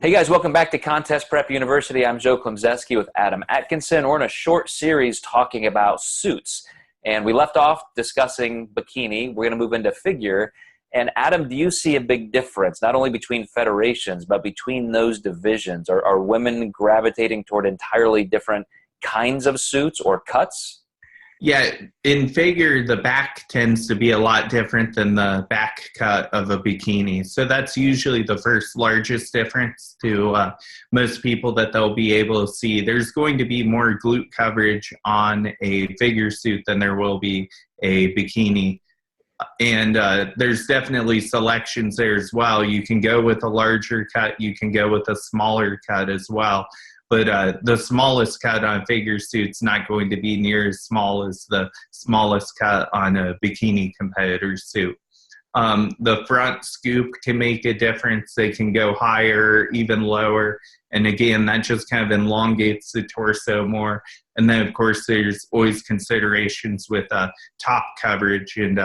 Hey guys, welcome back to Contest Prep University. I'm Joe Klemczewski with Adam Atkinson. We're in a short series talking about suits, and we left off discussing bikini. We're going to move into figure. And Adam, do you see a big difference, not only between federations, but between those divisions? Are women gravitating toward entirely different kinds of suits or cuts? Yeah, in figure, the back tends to be a lot different than the back cut of a bikini. So that's usually the first largest difference to most people that they'll be able to see. There's going to be more glute coverage on a figure suit than there will be a bikini. And there's definitely selections there as well. You can go with a larger cut. You can go with a smaller cut as well. But the smallest cut on figure suit's not going to be near as small as the smallest cut on a bikini competitor suit. The front scoop can make a difference. They can go higher, even lower. And again, that just kind of elongates the torso more. And then, of course, there's always considerations with top coverage. And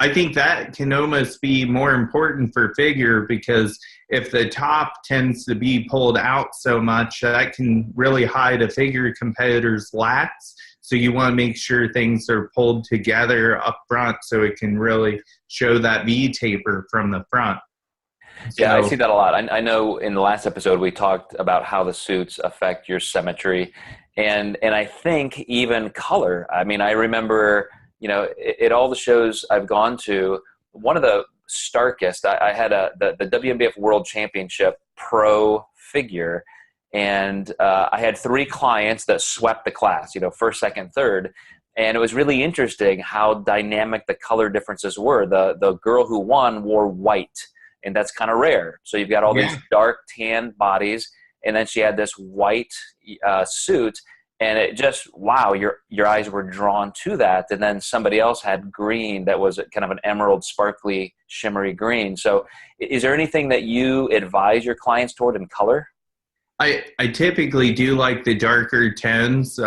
I think that can almost be more important for figure, because if the top tends to be pulled out so much, that can really hide a figure competitor's lats. So you want to make sure things are pulled together up front so it can really show that V taper from the front. Yeah, I see that a lot. I know in the last episode we talked about how the suits affect your symmetry, and I think even color. I mean, I remember, at all the shows I've gone to, one of the starkest, I had the WNBF World Championship pro figure, and I had 3 clients that swept the class, first, second, third, and it was really interesting how dynamic the color differences were. The girl who won wore white, and that's kind of rare. So you've got all these dark tan bodies, and then she had this white suit. And it just, wow, your eyes were drawn to that. And then somebody else had green that was kind of an emerald, sparkly, shimmery green. So is there anything that you advise your clients toward in color? I typically do like the darker tones.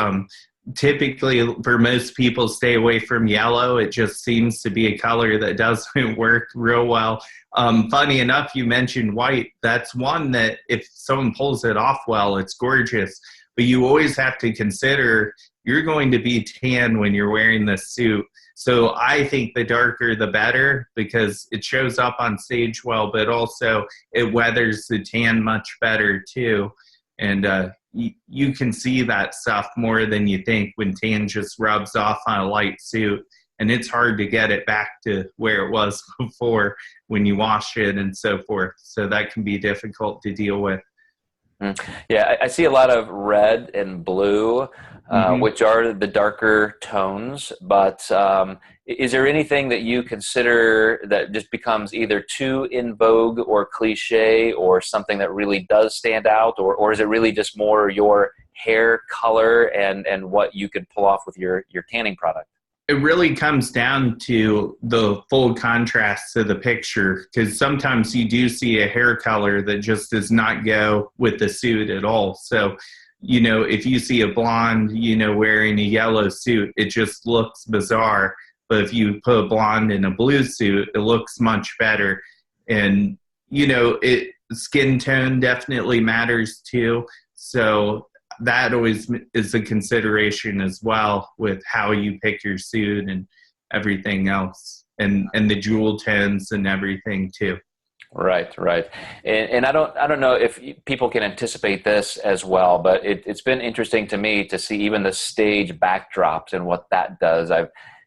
Typically, for most people, stay away from yellow. It just seems to be a color that doesn't work real well. Funny enough, you mentioned white. That's one that if someone pulls it off well, it's gorgeous. But you always have to consider you're going to be tan when you're wearing this suit. So I think the darker the better, because it shows up on stage well, but also it weathers the tan much better too. And you can see that stuff more than you think when tan just rubs off on a light suit. And it's hard to get it back to where it was before when you wash it and so forth. So that can be difficult to deal with. Yeah, I see a lot of red and blue, which are the darker tones. But is there anything that you consider that just becomes either too in vogue or cliche, or something that really does stand out? Or is it really just more your hair color and what you could pull off with your tanning product? It really comes down to the full contrast to the picture, because sometimes you do see a hair color that just does not go with the suit at all. So, if you see a blonde, wearing a yellow suit, it just looks bizarre. But if you put a blonde in a blue suit, it looks much better. And, skin tone definitely matters too. So that always is a consideration as well with how you pick your suit and everything else, and the jewel tones and everything too. Right. And I don't know if people can anticipate this as well, but it's been interesting to me to see even the stage backdrops and what that does.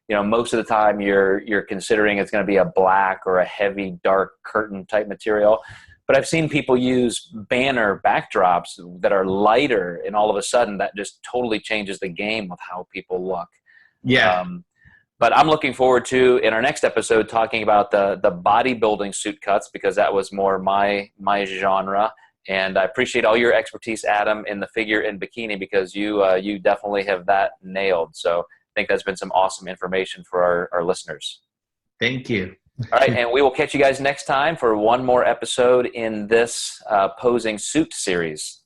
Most of the time you're considering it's going to be a black or a heavy dark curtain type material. But I've seen people use banner backdrops that are lighter, and all of a sudden that just totally changes the game of how people look. Yeah. But I'm looking forward to, in our next episode, talking about the bodybuilding suit cuts, because that was more my genre. And I appreciate all your expertise, Adam, in the figure and bikini, because you definitely have that nailed. So I think that's been some awesome information for our listeners. Thank you. All right, and we will catch you guys next time for one more episode in this posing suit series.